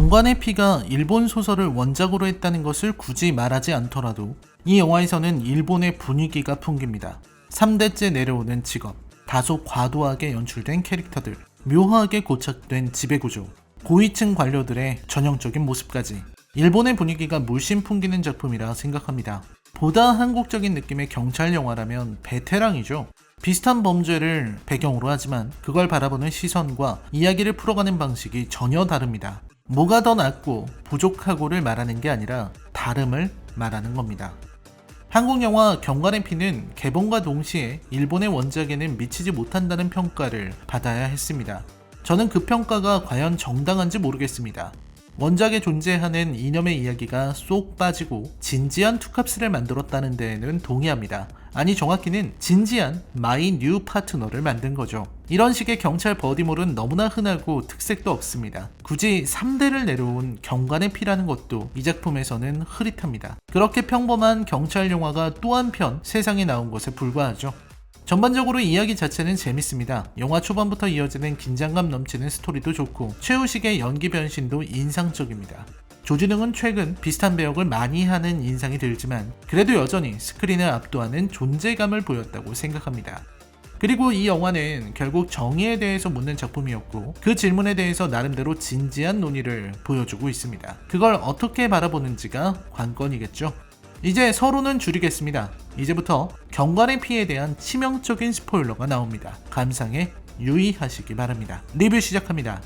경관의 피가 일본 소설을 원작으로 했다는 것을 굳이 말하지 않더라도 이 영화에서는 일본의 분위기가 풍깁니다. 3대째 내려오는 직업, 다소 과도하게 연출된 캐릭터들, 묘하게 고착된 지배구조, 고위층 관료들의 전형적인 모습까지 일본의 분위기가 물씬 풍기는 작품이라 생각합니다. 보다 한국적인 느낌의 경찰 영화라면 베테랑이죠. 비슷한 범죄를 배경으로 하지만 그걸 바라보는 시선과 이야기를 풀어가는 방식이 전혀 다릅니다. 뭐가 더 낫고 부족하고를 말하는 게 아니라 다름을 말하는 겁니다. 한국 영화 경관의 피는 개봉과 동시에 일본의 원작에는 미치지 못한다는 평가를 받아야 했습니다. 저는 그 평가가 과연 정당한지 모르겠습니다. 원작에 존재하는 이념의 이야기가 쏙 빠지고 진지한 투캅스를 만들었다는 데에는 동의합니다. 아니 정확히는 진지한 마이 뉴 파트너를 만든 거죠. 이런 식의 경찰 버디몰은 너무나 흔하고 특색도 없습니다. 굳이 3대를 내려온 경관의 피라는 것도 이 작품에서는 흐릿합니다. 그렇게 평범한 경찰 영화가 또 한편 세상에 나온 것에 불과하죠. 전반적으로 이야기 자체는 재밌습니다. 영화 초반부터 이어지는 긴장감 넘치는 스토리도 좋고 최우식의 연기 변신도 인상적입니다. 조진웅은 최근 비슷한 배역을 많이 하는 인상이 들지만 그래도 여전히 스크린을 압도하는 존재감을 보였다고 생각합니다. 그리고 이 영화는 결국 정의에 대해서 묻는 작품이었고 그 질문에 대해서 나름대로 진지한 논의를 보여주고 있습니다. 그걸 어떻게 바라보는지가 관건이겠죠. 이제 서로는 줄이겠습니다. 이제부터 경관의 피에 대한 치명적인 스포일러가 나옵니다. 감상에 유의하시기 바랍니다. 리뷰 시작합니다.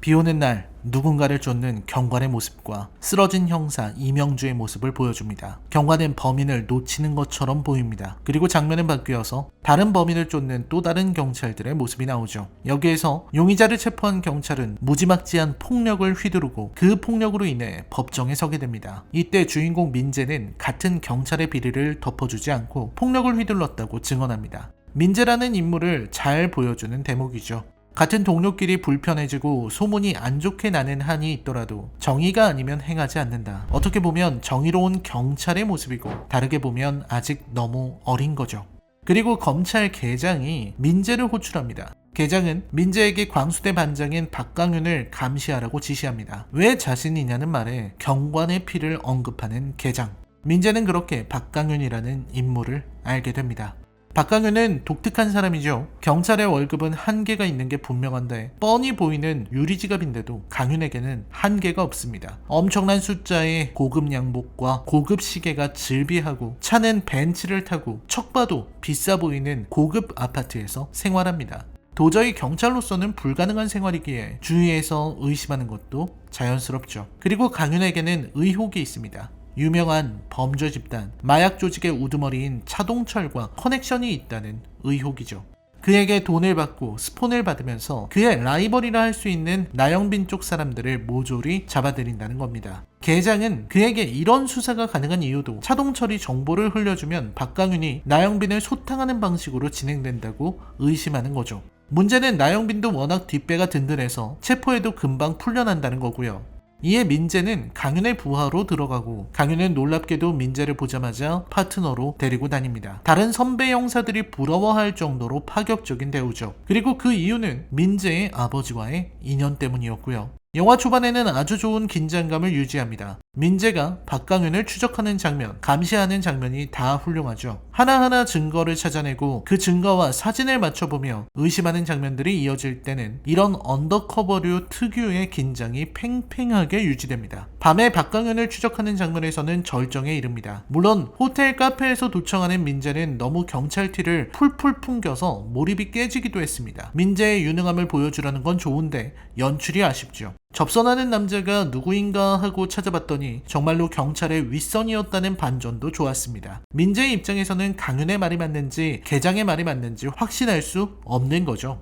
비오는 날 누군가를 쫓는 경관의 모습과 쓰러진 형사 이명주의 모습을 보여줍니다. 경관은 범인을 놓치는 것처럼 보입니다. 그리고 장면은 바뀌어서 다른 범인을 쫓는 또 다른 경찰들의 모습이 나오죠. 여기에서 용의자를 체포한 경찰은 무지막지한 폭력을 휘두르고 그 폭력으로 인해 법정에 서게 됩니다. 이때 주인공 민재는 같은 경찰의 비리를 덮어주지 않고 폭력을 휘둘렀다고 증언합니다. 민재라는 인물을 잘 보여주는 대목이죠. 같은 동료끼리 불편해지고 소문이 안 좋게 나는 한이 있더라도 정의가 아니면 행하지 않는다. 어떻게 보면 정의로운 경찰의 모습이고 다르게 보면 아직 너무 어린 거죠. 그리고 검찰 계장이 민재를 호출합니다. 계장은 민재에게 광수대 반장인 박강윤을 감시하라고 지시합니다. 왜 자신이냐는 말에 경관의 피를 언급하는 계장. 민재는 그렇게 박강윤이라는 인물을 알게 됩니다. 박강윤은 독특한 사람이죠. 경찰의 월급은 한계가 있는 게 분명한데 뻔히 보이는 유리지갑인데도 강윤에게는 한계가 없습니다. 엄청난 숫자의 고급 양복과 고급 시계가 즐비하고 차는 벤츠를 타고 척 봐도 비싸 보이는 고급 아파트에서 생활합니다. 도저히 경찰로서는 불가능한 생활이기에 주위에서 의심하는 것도 자연스럽죠. 그리고 강윤에게는 의혹이 있습니다. 유명한 범죄 집단, 마약 조직의 우두머리인 차동철과 커넥션이 있다는 의혹이죠. 그에게 돈을 받고 스폰을 받으면서 그의 라이벌이라 할 수 있는 나영빈 쪽 사람들을 모조리 잡아들인다는 겁니다. 계장은 그에게 이런 수사가 가능한 이유도 차동철이 정보를 흘려주면 박강윤이 나영빈을 소탕하는 방식으로 진행된다고 의심하는 거죠. 문제는 나영빈도 워낙 뒷배가 든든해서 체포해도 금방 풀려난다는 거고요. 이에 민재는 강윤의 부하로 들어가고 강윤은 놀랍게도 민재를 보자마자 파트너로 데리고 다닙니다. 다른 선배 형사들이 부러워할 정도로 파격적인 대우죠. 그리고 그 이유는 민재의 아버지와의 인연 때문이었고요. 영화 초반에는 아주 좋은 긴장감을 유지합니다. 민재가 박강윤을 추적하는 장면, 감시하는 장면이 다 훌륭하죠. 하나하나 증거를 찾아내고 그 증거와 사진을 맞춰보며 의심하는 장면들이 이어질 때는 이런 언더커버류 특유의 긴장이 팽팽하게 유지됩니다. 밤에 박강윤을 추적하는 장면에서는 절정에 이릅니다. 물론 호텔 카페에서 도청하는 민재는 너무 경찰 티를 풀풀 풍겨서 몰입이 깨지기도 했습니다. 민재의 유능함을 보여주려는 건 좋은데 연출이 아쉽죠. 접선하는 남자가 누구인가 하고 찾아봤더니 정말로 경찰의 윗선이었다는 반전도 좋았습니다. 민재의 입장에서는 강윤의 말이 맞는지 계장의 말이 맞는지 확신할 수 없는 거죠.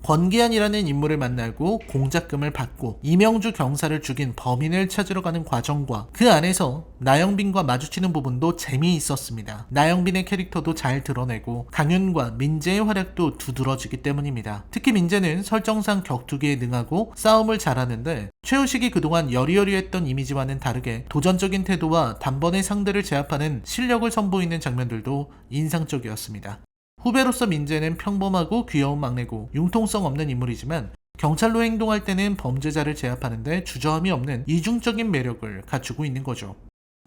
권기한이라는 인물을 만나고 공작금을 받고 이명주 경사를 죽인 범인을 찾으러 가는 과정과 그 안에서 나영빈과 마주치는 부분도 재미있었습니다. 나영빈의 캐릭터도 잘 드러내고 강윤과 민재의 활약도 두드러지기 때문입니다. 특히 민재는 설정상 격투기에 능하고 싸움을 잘하는데 최우식이 그동안 여리여리했던 이미지와는 다르게 도전적인 태도와 단번에 상대를 제압하는 실력을 선보이는 장면들도 인상적이었습니다. 후배로서 민재는 평범하고 귀여운 막내고 융통성 없는 인물이지만 경찰로 행동할 때는 범죄자를 제압하는데 주저함이 없는 이중적인 매력을 갖추고 있는 거죠.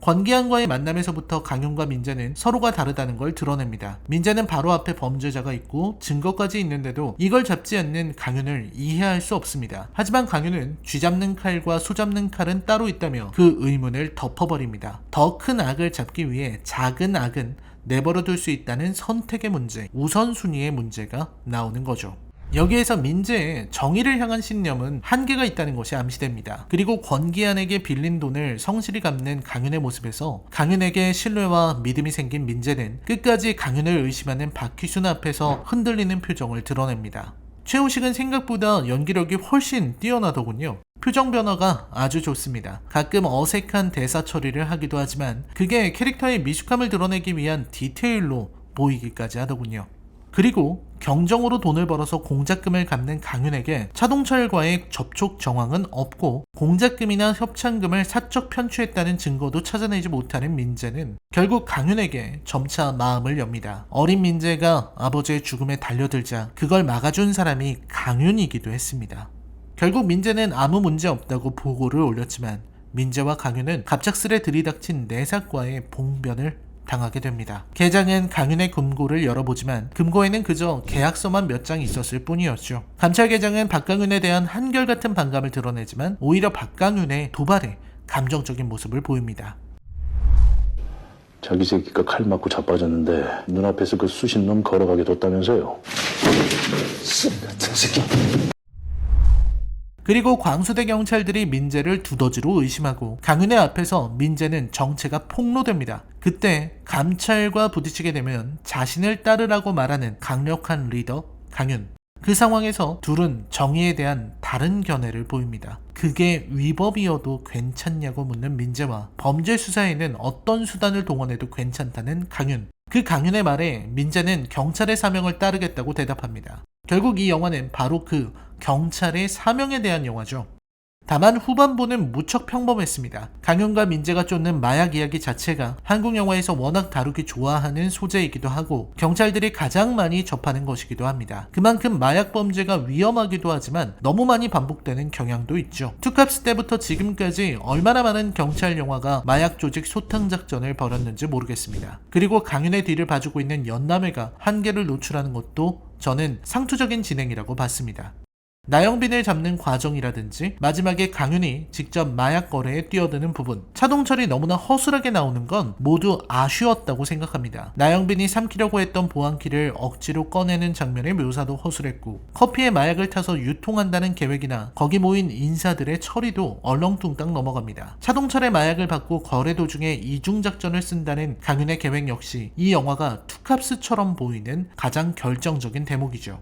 권기한과의 만남에서부터 강윤과 민재는 서로가 다르다는 걸 드러냅니다. 민재는 바로 앞에 범죄자가 있고 증거까지 있는데도 이걸 잡지 않는 강윤을 이해할 수 없습니다. 하지만 강윤은 쥐 잡는 칼과 소 잡는 칼은 따로 있다며 그 의문을 덮어버립니다. 더 큰 악을 잡기 위해 작은 악은 내버려둘 수 있다는 선택의 문제, 우선순위의 문제가 나오는 거죠. 여기에서 민재의 정의를 향한 신념은 한계가 있다는 것이 암시됩니다. 그리고 권기한에게 빌린 돈을 성실히 갚는 강윤의 모습에서 강윤에게 신뢰와 믿음이 생긴 민재는 끝까지 강윤을 의심하는 박희순 앞에서 흔들리는 표정을 드러냅니다. 최우식은 생각보다 연기력이 훨씬 뛰어나더군요. 표정 변화가 아주 좋습니다. 가끔 어색한 대사 처리를 하기도 하지만 그게 캐릭터의 미숙함을 드러내기 위한 디테일로 보이기까지 하더군요. 그리고 경정으로 돈을 벌어서 공작금을 갚는 강윤에게 차동철과의 접촉 정황은 없고 공작금이나 협찬금을 사적 편취했다는 증거도 찾아내지 못하는 민재는 결국 강윤에게 점차 마음을 엽니다. 어린 민재가 아버지의 죽음에 달려들자 그걸 막아준 사람이 강윤이기도 했습니다. 결국 민재는 아무 문제 없다고 보고를 올렸지만 민재와 강윤은 갑작스레 들이닥친 내사과의 봉변을 당하게 됩니다. 계장은 강윤의 금고를 열어보지만 금고에는 그저 계약서만 몇 장 있었을 뿐이었죠. 감찰계장은 박강윤에 대한 한결같은 반감을 드러내지만 오히려 박강윤의 도발에 감정적인 모습을 보입니다. 자기 새끼가 칼 맞고 자빠졌는데 눈앞에서 그 수신놈 걸어가게 뒀다면서요. 쓰레 같은 새끼. 그리고 광수대 경찰들이 민재를 두더지로 의심하고 강윤의 앞에서 민재는 정체가 폭로됩니다. 그때 감찰과 부딪히게 되면 자신을 따르라고 말하는 강력한 리더 강윤. 그 상황에서 둘은 정의에 대한 다른 견해를 보입니다. 그게 위법이어도 괜찮냐고 묻는 민재와 범죄 수사에는 어떤 수단을 동원해도 괜찮다는 강윤. 그 강윤의 말에 민재는 경찰의 사명을 따르겠다고 대답합니다. 결국 이 영화는 바로 그 경찰의 사명에 대한 영화죠. 다만 후반부는 무척 평범했습니다. 강윤과 민재가 쫓는 마약 이야기 자체가 한국 영화에서 워낙 다루기 좋아하는 소재이기도 하고 경찰들이 가장 많이 접하는 것이기도 합니다. 그만큼 마약 범죄가 위험하기도 하지만 너무 많이 반복되는 경향도 있죠. 투캅스 때부터 지금까지 얼마나 많은 경찰 영화가 마약 조직 소탕 작전을 벌였는지 모르겠습니다. 그리고 강윤의 뒤를 봐주고 있는 연남회가 한계를 노출하는 것도 저는 상투적인 진행이라고 봤습니다. 나영빈을 잡는 과정이라든지 마지막에 강윤이 직접 마약 거래에 뛰어드는 부분, 차동철이 너무나 허술하게 나오는 건 모두 아쉬웠다고 생각합니다. 나영빈이 삼키려고 했던 보안키를 억지로 꺼내는 장면의 묘사도 허술했고 커피에 마약을 타서 유통한다는 계획이나 거기 모인 인사들의 처리도 얼렁뚱땅 넘어갑니다. 차동철의 마약을 받고 거래 도중에 이중작전을 쓴다는 강윤의 계획 역시 이 영화가 투캅스처럼 보이는 가장 결정적인 대목이죠.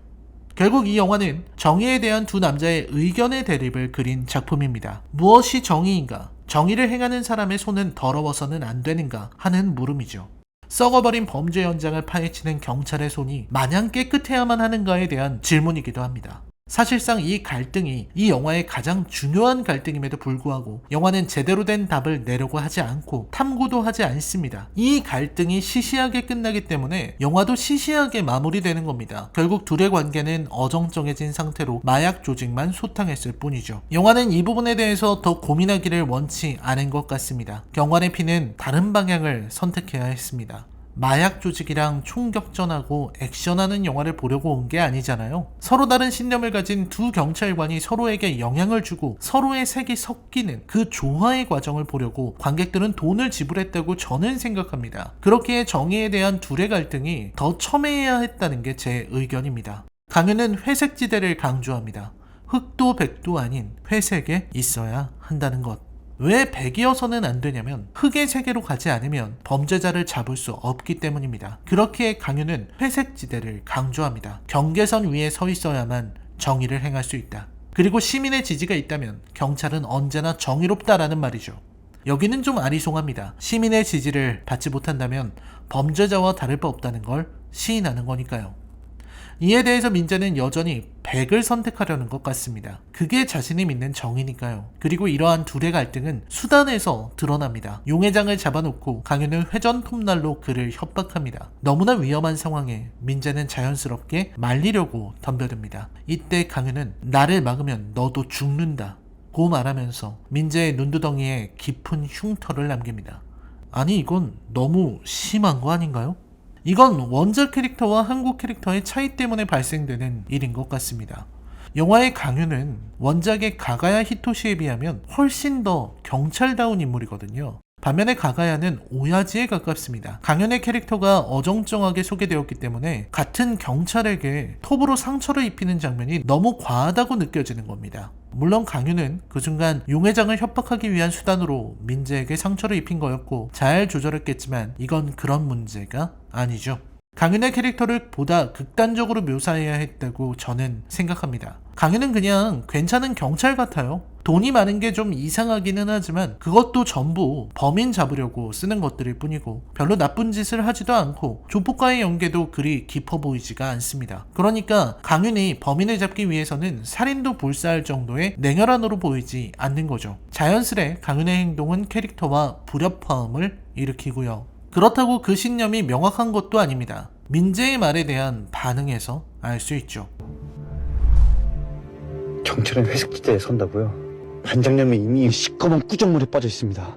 결국 이 영화는 정의에 대한 두 남자의 의견의 대립을 그린 작품입니다. 무엇이 정의인가? 정의를 행하는 사람의 손은 더러워서는 안 되는가? 하는 물음이죠. 썩어버린 범죄 현장을 파헤치는 경찰의 손이 마냥 깨끗해야만 하는가에 대한 질문이기도 합니다. 사실상 이 갈등이 이 영화의 가장 중요한 갈등임에도 불구하고 영화는 제대로 된 답을 내려고 하지 않고 탐구도 하지 않습니다. 이 갈등이 시시하게 끝나기 때문에 영화도 시시하게 마무리되는 겁니다. 결국 둘의 관계는 어정쩡해진 상태로 마약 조직만 소탕했을 뿐이죠. 영화는 이 부분에 대해서 더 고민하기를 원치 않은 것 같습니다. 경관의 피는 다른 방향을 선택해야 했습니다. 마약 조직이랑 총격전하고 액션하는 영화를 보려고 온 게 아니잖아요. 서로 다른 신념을 가진 두 경찰관이 서로에게 영향을 주고 서로의 색이 섞이는 그 조화의 과정을 보려고 관객들은 돈을 지불했다고 저는 생각합니다. 그렇기에 정의에 대한 둘의 갈등이 더 첨예해야 했다는 게 제 의견입니다. 강윤은 회색지대를 강조합니다. 흑도 백도 아닌 회색에 있어야 한다는 것. 왜 백이어서는 안 되냐면 흑의 세계로 가지 않으면 범죄자를 잡을 수 없기 때문입니다. 그렇기에 강윤은 회색 지대를 강조합니다. 경계선 위에 서 있어야만 정의를 행할 수 있다. 그리고 시민의 지지가 있다면 경찰은 언제나 정의롭다라는 말이죠. 여기는 좀 아리송합니다. 시민의 지지를 받지 못한다면 범죄자와 다를 바 없다는 걸 시인하는 거니까요. 이에 대해서 민재는 여전히 백을 선택하려는 것 같습니다. 그게 자신이 믿는 정이니까요. 그리고 이러한 둘의 갈등은 수단에서 드러납니다. 용회장을 잡아놓고 강윤은 회전 톱날로 그를 협박합니다. 너무나 위험한 상황에 민재는 자연스럽게 말리려고 덤벼듭니다. 이때 강윤은 나를 막으면 너도 죽는다 고 말하면서 민재의 눈두덩이에 깊은 흉터를 남깁니다. 아니 이건 너무 심한 거 아닌가요? 이건 원작 캐릭터와 한국 캐릭터의 차이 때문에 발생되는 일인 것 같습니다. 영화의 강윤은 원작의 가가야 히토시에 비하면 훨씬 더 경찰다운 인물이거든요. 반면에 가가야는 오야지에 가깝습니다. 강윤의 캐릭터가 어정쩡하게 소개되었기 때문에 같은 경찰에게 톱으로 상처를 입히는 장면이 너무 과하다고 느껴지는 겁니다. 물론 강윤은 그 순간 용회장을 협박하기 위한 수단으로 민재에게 상처를 입힌 거였고 잘 조절했겠지만 이건 그런 문제가 아니죠. 강윤의 캐릭터를 보다 극단적으로 묘사해야 했다고 저는 생각합니다. 강윤은 그냥 괜찮은 경찰 같아요. 돈이 많은 게 좀 이상하기는 하지만 그것도 전부 범인 잡으려고 쓰는 것들일 뿐이고 별로 나쁜 짓을 하지도 않고 조폭과의 연계도 그리 깊어 보이지가 않습니다. 그러니까 강윤이 범인을 잡기 위해서는 살인도 불사할 정도의 냉혈한으로 보이지 않는 거죠. 자연스레 강윤의 행동은 캐릭터와 불협화음을 일으키고요. 그렇다고 그 신념이 명확한 것도 아닙니다. 민재의 말에 대한 반응에서 알 수 있죠. 경찰은 회색지대에 선다고요? 반장님은 이미 시꺼먼 꾸정물에 빠져 있습니다.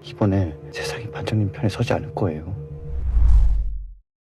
이번에 세상이 반장님 편에 서지 않을 거예요.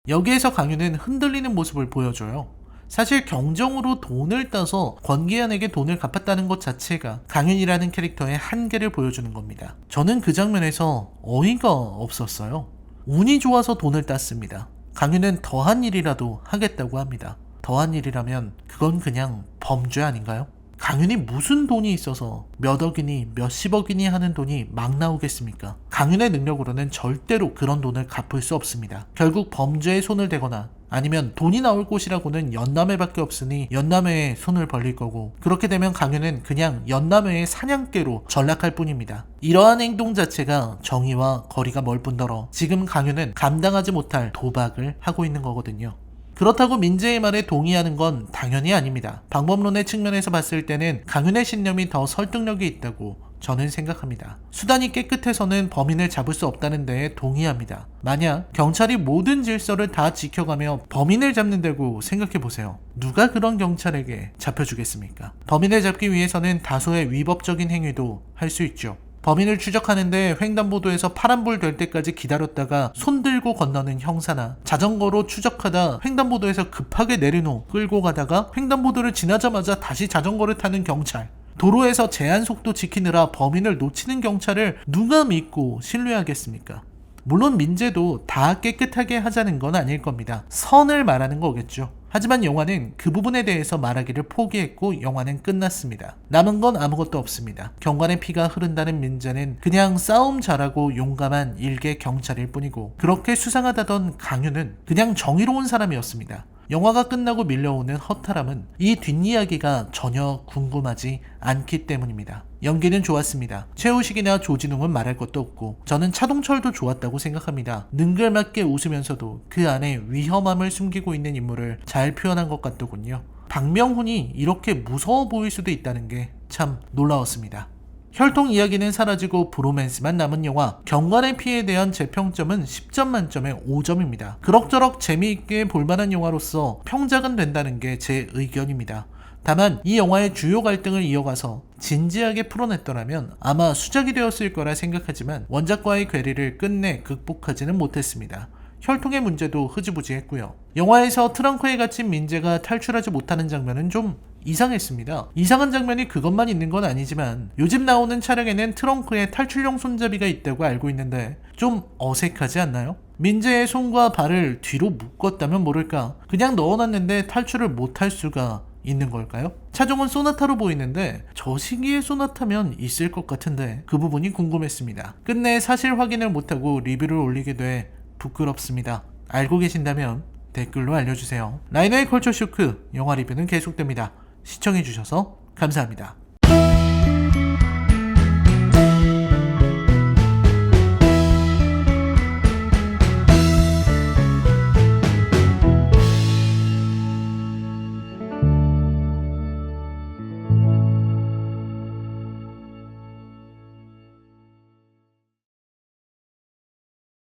여기에서 강윤은 흔들리는 모습을 보여줘요. 사실 경정으로 돈을 따서 권기현에게 돈을 갚았다는 것 자체가 강윤이라는 캐릭터의 한계를 보여주는 겁니다. 저는 그 장면에서 어이가 없었어요. 운이 좋아서 돈을 땄습니다. 강윤은 더한 일이라도 하겠다고 합니다. 더한 일이라면 그건 그냥 범죄 아닌가요? 강윤이 무슨 돈이 있어서 몇 억이니 몇십억이니 하는 돈이 막 나오겠습니까? 강윤의 능력으로는 절대로 그런 돈을 갚을 수 없습니다. 결국 범죄에 손을 대거나 아니면 돈이 나올 곳이라고는 연남회밖에 없으니 연남회에 손을 벌릴 거고 그렇게 되면 강윤은 그냥 연남회의 사냥개로 전락할 뿐입니다. 이러한 행동 자체가 정의와 거리가 멀 뿐더러 지금 강윤은 감당하지 못할 도박을 하고 있는 거거든요. 그렇다고 민재의 말에 동의하는 건 당연히 아닙니다. 방법론의 측면에서 봤을 때는 강윤의 신념이 더 설득력이 있다고 저는 생각합니다. 수단이 깨끗해서는 범인을 잡을 수 없다는 데에 동의합니다. 만약 경찰이 모든 질서를 다 지켜가며 범인을 잡는다고 생각해보세요. 누가 그런 경찰에게 잡혀주겠습니까? 범인을 잡기 위해서는 다소의 위법적인 행위도 할 수 있죠. 범인을 추적하는데 횡단보도에서 파란불 될 때까지 기다렸다가 손 들고 건너는 형사나 자전거로 추적하다 횡단보도에서 급하게 내린 후 끌고 가다가 횡단보도를 지나자마자 다시 자전거를 타는 경찰, 도로에서 제한 속도 지키느라 범인을 놓치는 경찰을 누가 믿고 신뢰하겠습니까? 물론 민재도 다 깨끗하게 하자는 건 아닐 겁니다. 선을 말하는 거겠죠. 하지만 영화는 그 부분에 대해서 말하기를 포기했고 영화는 끝났습니다. 남은 건 아무것도 없습니다. 경관의 피가 흐른다는 민재는 그냥 싸움 잘하고 용감한 일개 경찰일 뿐이고 그렇게 수상하다던 강윤은 그냥 정의로운 사람이었습니다. 영화가 끝나고 밀려오는 허탈함은 이 뒷이야기가 전혀 궁금하지 않기 때문입니다. 연기는 좋았습니다. 최우식이나 조진웅은 말할 것도 없고 저는 차동철도 좋았다고 생각합니다. 능글맞게 웃으면서도 그 안에 위험함을 숨기고 있는 인물을 잘 표현한 것 같더군요. 박명훈이 이렇게 무서워 보일 수도 있다는 게 참 놀라웠습니다. 혈통 이야기는 사라지고 브로맨스만 남은 영화 경관의 피에 대한 제 평점은 10점 만점에 5점입니다. 그럭저럭 재미있게 볼만한 영화로서 평작은 된다는 게 제 의견입니다. 다만 이 영화의 주요 갈등을 이어가서 진지하게 풀어냈더라면 아마 수작이 되었을 거라 생각하지만 원작과의 괴리를 끝내 극복하지는 못했습니다. 혈통의 문제도 흐지부지했고요. 영화에서 트렁크에 갇힌 민재가 탈출하지 못하는 장면은 좀 이상했습니다. 이상한 장면이 그것만 있는 건 아니지만 요즘 나오는 차량에는 트렁크에 탈출용 손잡이가 있다고 알고 있는데 좀 어색하지 않나요? 민재의 손과 발을 뒤로 묶었다면 모를까 그냥 넣어놨는데 탈출을 못할 수가 있는 걸까요? 차종은 소나타로 보이는데 저 시기에 소나타면 있을 것 같은데 그 부분이 궁금했습니다. 끝내 사실 확인을 못하고 리뷰를 올리게 돼 부끄럽습니다. 알고 계신다면 댓글로 알려주세요. 라이너의 컬처 쇼크 영화 리뷰는 계속됩니다. 시청해주셔서 감사합니다.